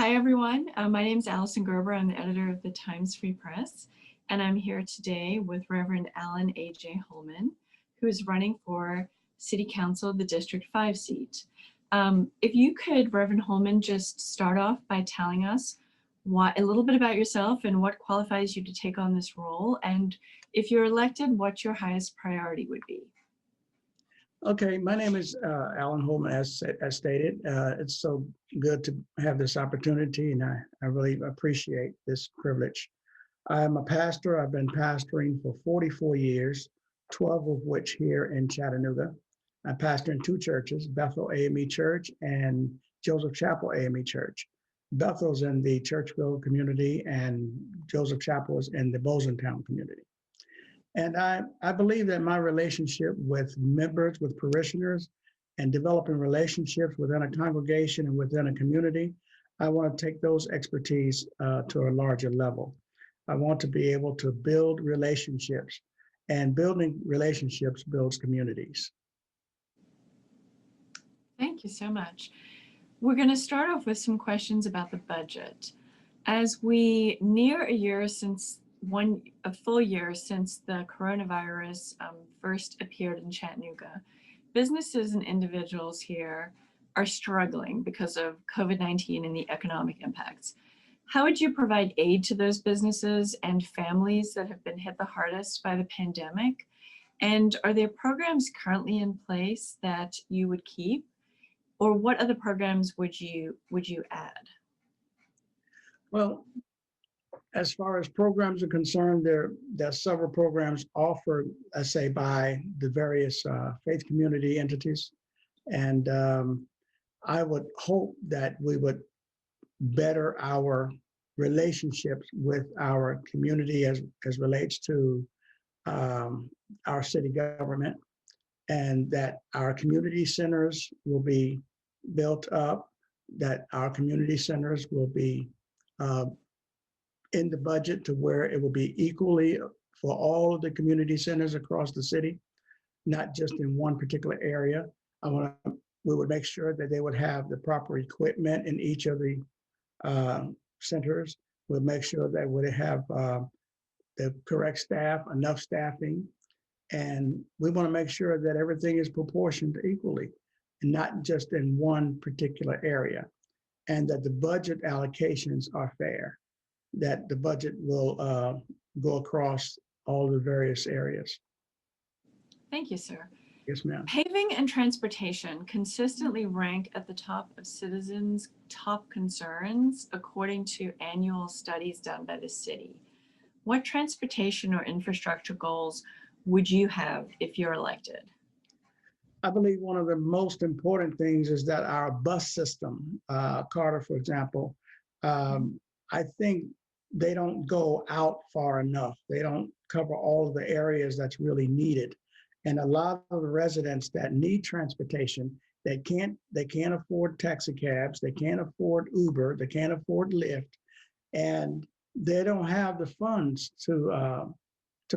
Hi, everyone. My name is Allison Gerber. I'm the editor of the Times Free Press, and I'm here today with Reverend Alan A.J. Holman, who is running for City Council, the District 5 seat. If you could, Reverend Holman, just start off by telling us a little bit about yourself and what qualifies you to take on this role, and if you're elected, what your highest priority would be. Okay, my name is Alan Holman, as stated. It's so good to have this opportunity, and I really appreciate this privilege. I'm a pastor. I've been pastoring for 44 years, 12 of which here in Chattanooga. I pastor in two churches, Bethel AME Church and Joseph Chapel AME Church. Bethel's in the Churchville community, and Joseph Chapel is in the Bozentown community. And I believe that my relationship with members, with parishioners, and developing relationships within a congregation and within a community, I want to take those expertise to a larger level. I want to be able to build relationships, and building relationships builds communities. Thank you so much. We're going to start off with some questions about the budget. As we near a full year since the coronavirus first appeared in Chattanooga, businesses and individuals here are struggling because of COVID-19 and the economic impacts. How would you provide aid to those businesses and families that have been hit the hardest by the pandemic? And are there programs currently in place that you would keep? Or what other programs would you add? Well, as far as programs are concerned, there are several programs offered, I say, by the various faith community entities. And I would hope that we would better our relationships with our community as relates to our city government, and that our community centers will be built up, that our community centers will be in the budget to where it will be equally for all of the community centers across the city, not just in one particular area. We would make sure that they would have the proper equipment in each of the centers. We'll make sure that would have the correct staff, enough staffing, and we want to make sure that everything is proportioned equally, and not just in one particular area, and that the budget allocations are fair, that the budget will go across all the various areas. Thank you, sir. Yes, ma'am. Paving and transportation consistently rank at the top of citizens' top concerns, according to annual studies done by the city. What transportation or infrastructure goals would you have if you're elected? I believe one of the most important things is that our bus system, Carter, for example, I think they don't go out far enough. They don't cover all of the areas that's really needed. And a lot of the residents that need transportation, they can't afford taxi cabs, they can't afford Uber, they can't afford Lyft, and they don't have the funds to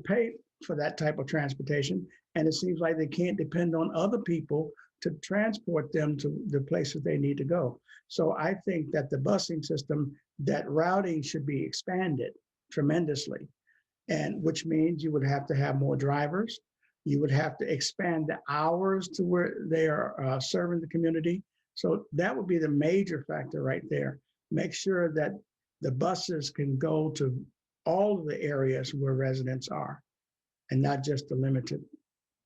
pay for that type of transportation. And it seems like they can't depend on other people to transport them to the places they need to go. So I think that the busing system, that routing should be expanded tremendously, and which means you would have to have more drivers. You would have to expand the hours to where they are serving the community. So that would be the major factor right there. Make sure that the buses can go to all of the areas where residents are, and not just a limited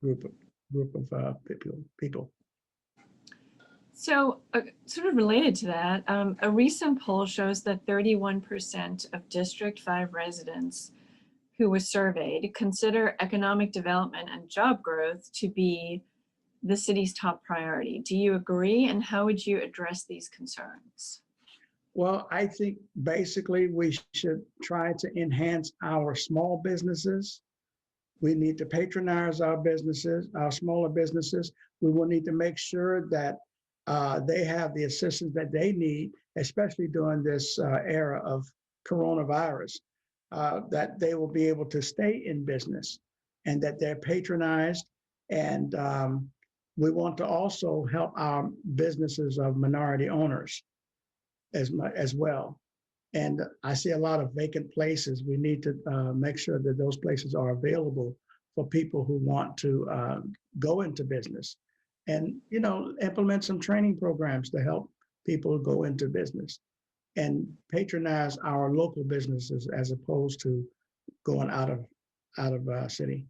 group of people. So sort of related to that, a recent poll shows that 31% of District 5 residents who were surveyed consider economic development and job growth to be the city's top priority. Do you agree? And how would you address these concerns? Well, I think basically we should try to enhance our small businesses. We need to patronize our businesses, our smaller businesses. We will need to make sure that they have the assistance that they need, especially during this era of coronavirus, that they will be able to stay in business and that they're patronized. And we want to also help our businesses of minority owners. as well. And I see a lot of vacant places. We need to make sure that those places are available for people who want to go into business, and implement some training programs to help people go into business and patronize our local businesses as opposed to going out of city.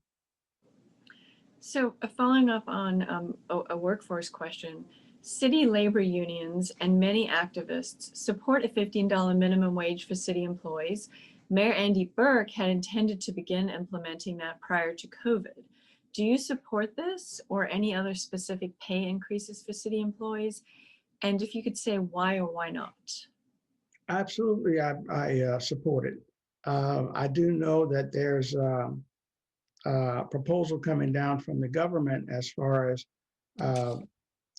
So, following up on a workforce question, city labor unions and many activists support a $15 minimum wage for city employees. Mayor Andy Burke had intended to begin implementing that prior to COVID. Do you support this or any other specific pay increases for city employees? And if you could say why or why not? Absolutely, I support it. I do know that there's a proposal coming down from the government as far as uh,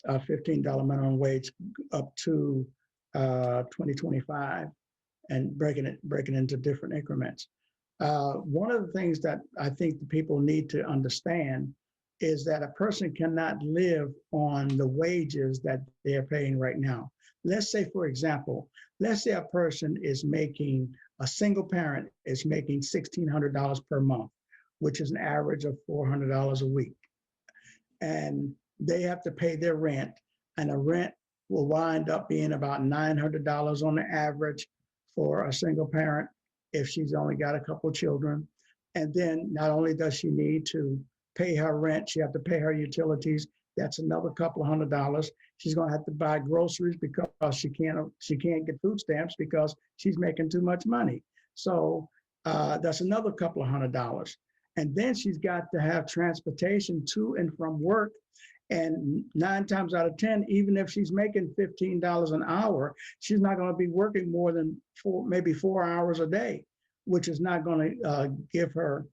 a $15 minimum wage up to 2025, and breaking into different increments. One of the things that I think the people need to understand is that a person cannot live on the wages that they're paying right now. Let's say, for example, let's say a single parent is making $1,600 per month, which is an average of $400 a week. And they have to pay their rent, and the rent will wind up being about $900 on the average for a single parent if she's only got a couple of children. And then not only does she need to pay her rent, she have to pay her utilities. That's another couple of $100. She's going to have to buy groceries because she can't get food stamps because she's making too much money. So that's another couple of $100. And then she's got to have transportation to and from work. And 9 times out of 10, even if she's making $15 an hour, she's not going to be working more than maybe 4 hours a day, which is not going to give her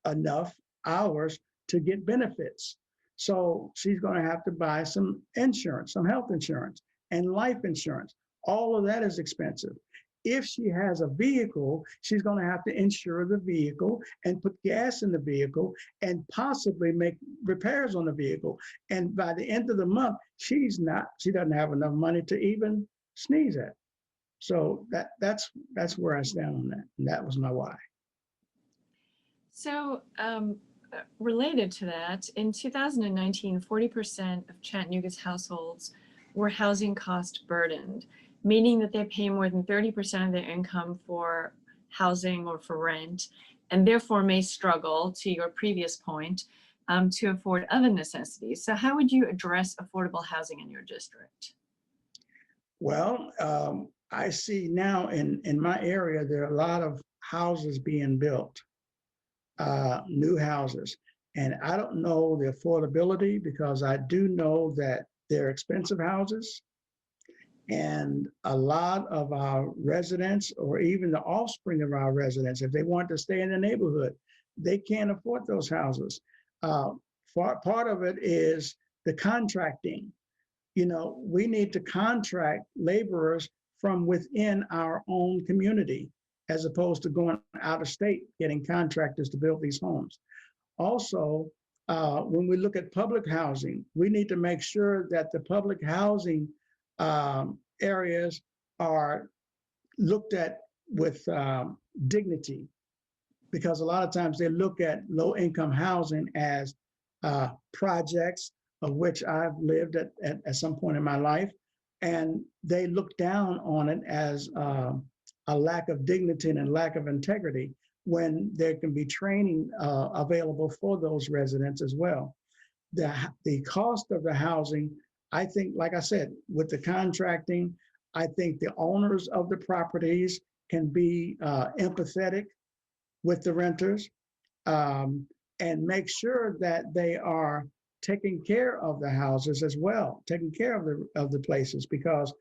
enough hours to get benefits. So she's going to have to buy some insurance, some health insurance and life insurance. All of that is expensive. If she has a vehicle, she's going to have to insure the vehicle and put gas in the vehicle and possibly make repairs on the vehicle. And by the end of the month, she doesn't have enough money to even sneeze at. So that's where I stand on that. And that was my why. So, related to that, in 2019, 40% of Chattanooga's households were housing cost burdened, meaning that they pay more than 30% of their income for housing or for rent, and therefore may struggle, to your previous point, to afford other necessities. So how would you address affordable housing in your district? Well, I see now in my area, there are a lot of houses being built, new houses. And I don't know the affordability because I do know that they're expensive houses. And a lot of our residents, or even the offspring of our residents, if they want to stay in the neighborhood, they can't afford those houses. Part of it is the contracting. We need to contract laborers from within our own community, as opposed to going out of state, getting contractors to build these homes. Also, when we look at public housing, we need to make sure that the public housing areas are looked at with dignity, because a lot of times they look at low income housing as projects, of which I've lived at some point in my life, and they look down on it as a lack of dignity and a lack of integrity, when there can be training available for those residents as well. The cost of the housing, I think, like I said, with the contracting, I think the owners of the properties can be empathetic with the renters, and make sure that they are taking care of the houses as well, taking care of the places, because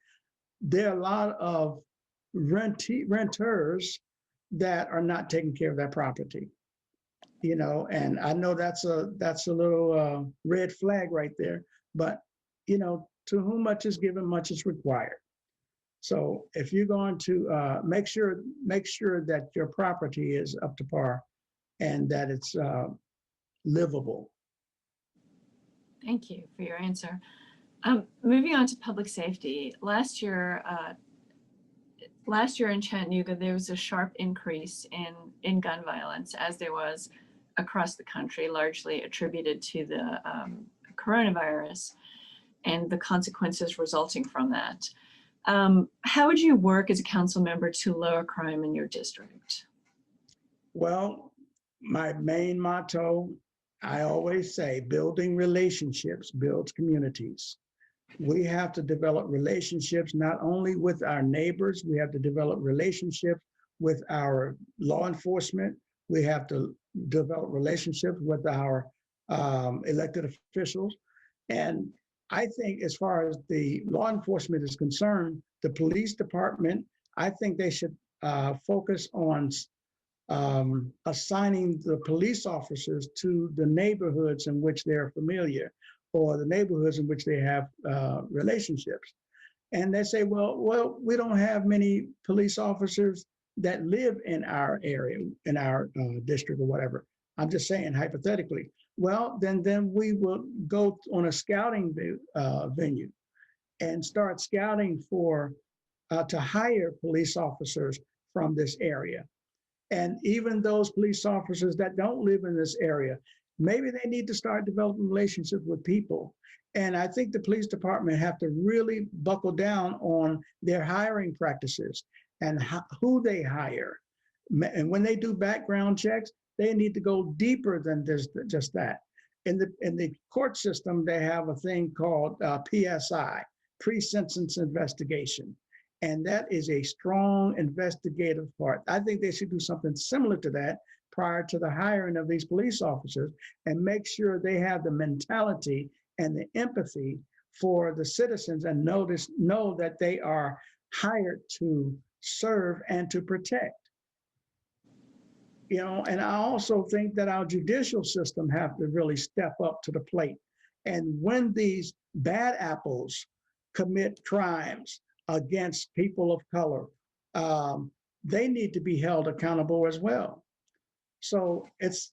there are a lot of renters that are not taking care of their property. And I know that's a little red flag right there, but to whom much is given, much is required. So if you're going to make sure that your property is up to par and that it's livable. Thank you for your answer. Moving on to public safety. Last year, last year in Chattanooga, there was a sharp increase in gun violence, as there was across the country, largely attributed to the coronavirus and the consequences resulting from that. How would you work as a council member to lower crime in your district? Well, my main motto, I always say, building relationships builds communities. We have to develop relationships not only with our neighbors, we have to develop relationships with our law enforcement. We have to develop relationships with our elected officials. And I think, as far as the law enforcement is concerned, the police department, I think they should focus on assigning the police officers to the neighborhoods in which they're familiar or the neighborhoods in which they have relationships. And they say, well, we don't have many police officers that live in our area, in our district or whatever. I'm just saying hypothetically. Well, then we will go on a scouting venue and start scouting for to hire police officers from this area. And even those police officers that don't live in this area, maybe they need to start developing relationships with people. And I think the police department have to really buckle down on their hiring practices and who they hire. And when they do background checks, they need to go deeper than just that. In the court system, they have a thing called PSI, pre-sentence investigation. And that is a strong investigative part. I think they should do something similar to that prior to the hiring of these police officers and make sure they have the mentality and the empathy for the citizens and know that they are hired to serve and to protect. And I also think that our judicial system have to really step up to the plate. And when these bad apples commit crimes against people of color, they need to be held accountable as well. So it's,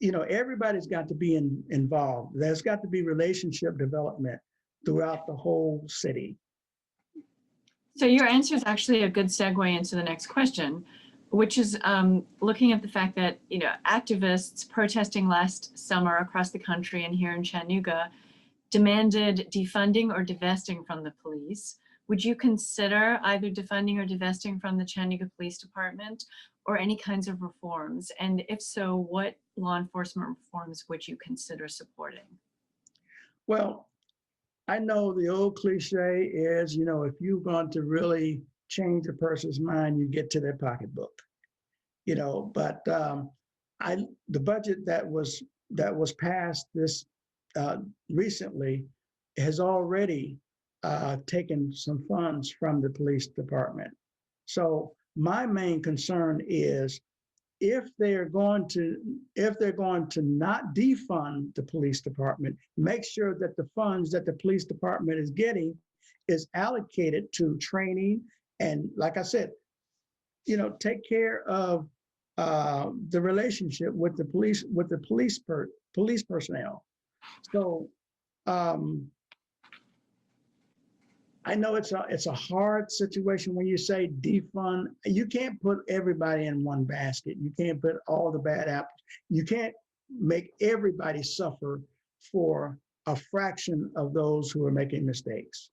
everybody's got to be involved. There's got to be relationship development throughout the whole city. So your answer is actually a good segue into the next question, which is looking at the fact that, activists protesting last summer across the country and here in Chattanooga demanded defunding or divesting from the police. Would you consider either defunding or divesting from the Chattanooga Police Department or any kinds of reforms? And if so, what law enforcement reforms would you consider supporting? Well, I know the old cliche is, if you're going to really change a person's mind, you get to their pocketbook, but the budget that was passed this recently has already taken some funds from the police department. So my main concern is if they're going to not defund the police department, make sure that the funds that the police department is getting is allocated to training and, like I said, take care of the relationship with the police personnel. So I know it's a hard situation when you say defund. You can't put everybody in one basket. You can't put all the bad apples. You can't make everybody suffer for a fraction of those who are making mistakes.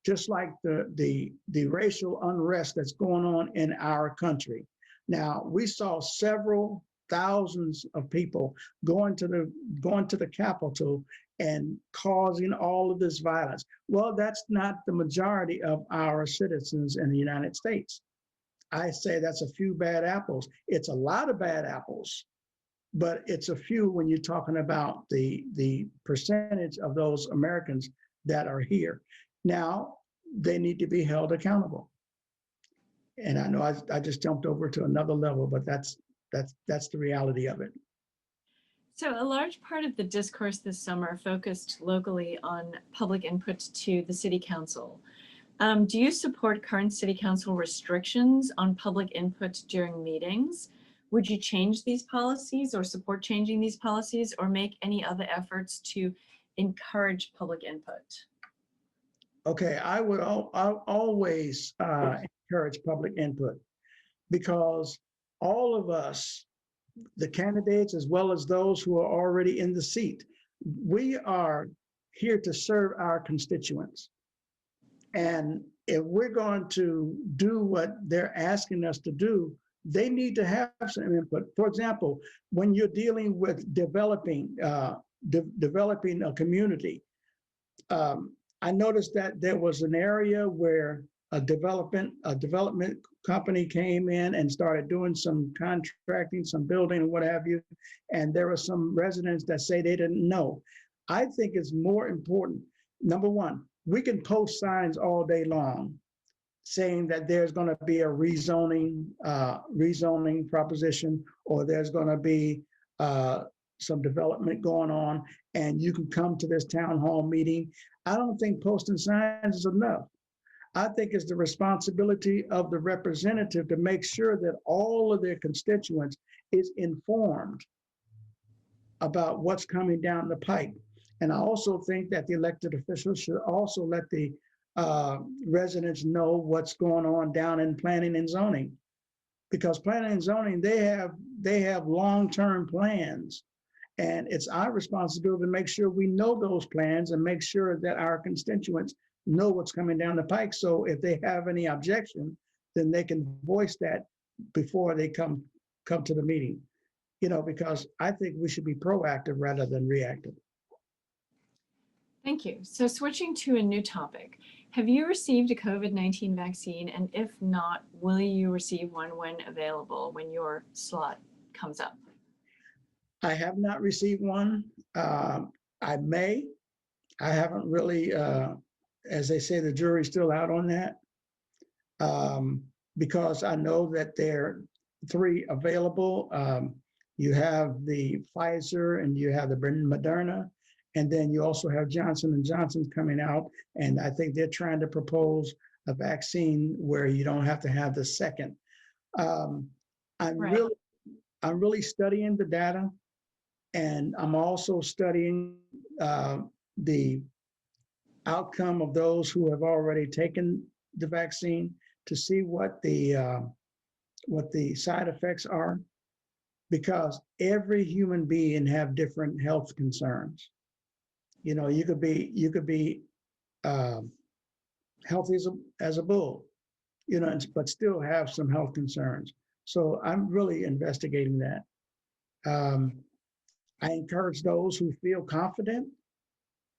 Just like the racial unrest that's going on in our country. Now, we saw several thousands of people going to the Capitol and causing all of this violence. Well, that's not the majority of our citizens in the United States. I say that's a few bad apples. It's a lot of bad apples, but it's a few when you're talking about the percentage of those Americans that are here. Now, they need to be held accountable. And I know I just jumped over to another level, but that's the reality of it. So a large part of the discourse this summer focused locally on public input to the City Council. Do you support current City Council restrictions on public input during meetings? Would you change these policies or support changing these policies or make any other efforts to encourage public input? Okay, I would always encourage public input because all of us, the candidates as well as those who are already in the seat, we are here to serve our constituents. And if we're going to do what they're asking us to do, they need to have some input. For example, when you're dealing with developing a community, I noticed that there was an area where a development company came in and started doing some contracting, some building and what have you. And there were some residents that say they didn't know. I think it's more important. Number one, we can post signs all day long saying that there's going to be a rezoning proposition, or there's going to be some development going on, and you can come to this town hall meeting. I don't think posting signs is enough. I think it's the responsibility of the representative to make sure that all of their constituents is informed about what's coming down the pike. And I also think that the elected officials should also let the residents know what's going on down in planning and zoning, because planning and zoning, they have long-term plans, and it's our responsibility to make sure we know those plans and make sure that our constituents know what's coming down the pike. So if they have any objection, then they can voice that before they come to the meeting. Because I think we should be proactive rather than reactive. Thank you. So switching to a new topic, have you received a COVID-19 vaccine? And if not, will you receive one when available, when your slot comes up? I have not received one. I may. I haven't really, as they say, the jury's still out on that, because I know that there are 3 available. You have the Pfizer and you have the Moderna, and then you also have Johnson & Johnson's coming out, and I think they're trying to propose a vaccine where you don't have to have the second. I'm really studying the data, and I'm also studying the outcome of those who have already taken the vaccine to see what the side effects are, because every human being have different health concerns. You could be healthy as a bull, but still have some health concerns. So I'm really investigating that. I encourage those who feel confident,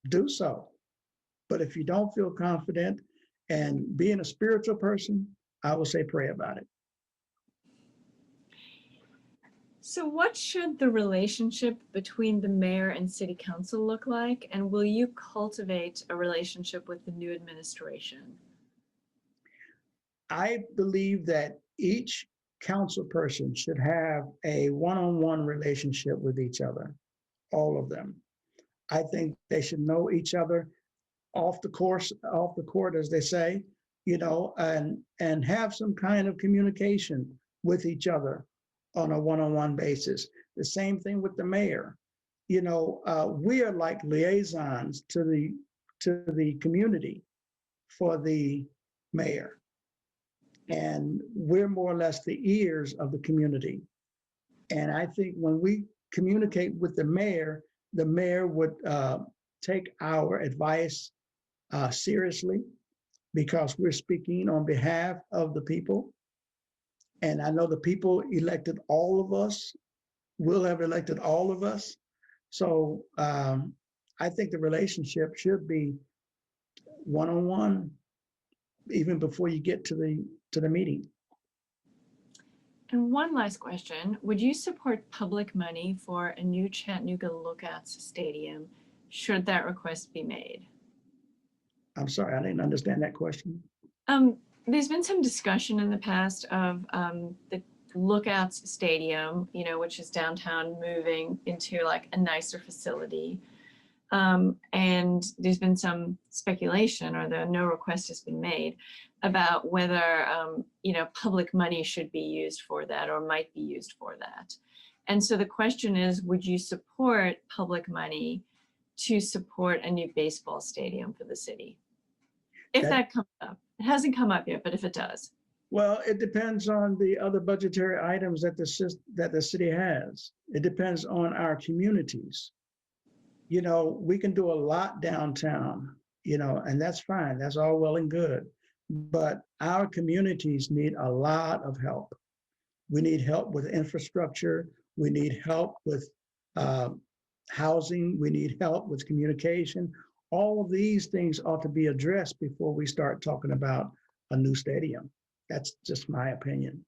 do so. But if you don't feel confident, and being a spiritual person, I will say pray about it. So what should the relationship between the mayor and city council look like? And will you cultivate a relationship with the new administration? I believe that each council person should have a one-on-one relationship with each other, all of them. I think they should know each other off the court, as they say, and have some kind of communication with each other on a one-on-one basis. The same thing with the mayor. We are like liaisons to the community for the mayor. And we're more or less the ears of the community. And I think when we communicate with the mayor would take our advice seriously, because we're speaking on behalf of the people. And I know the people elected all of us, will have elected all of us. So I think the relationship should be one-on-one, even before you get to the meeting. And one last question, would you support public money for a new Chattanooga Lookouts Stadium, should that request be made? I'm sorry, I didn't understand that question. There's been some discussion in the past of the Lookouts Stadium, which is downtown, moving into like a nicer facility. And there's been some speculation, or no request has been made, about whether public money should be used for that or might be used for that. And so the question is, would you support public money to support a new baseball stadium for the city? If that comes up. It hasn't come up yet, but if it does. Well, it depends on the other budgetary items that that the city has. It depends on our communities. We can do a lot downtown, and that's fine. That's all well and good. But our communities need a lot of help. We need help with infrastructure. We need help with uh, housing. We need help with communication. All of these things ought to be addressed before we start talking about a new stadium. That's just my opinion.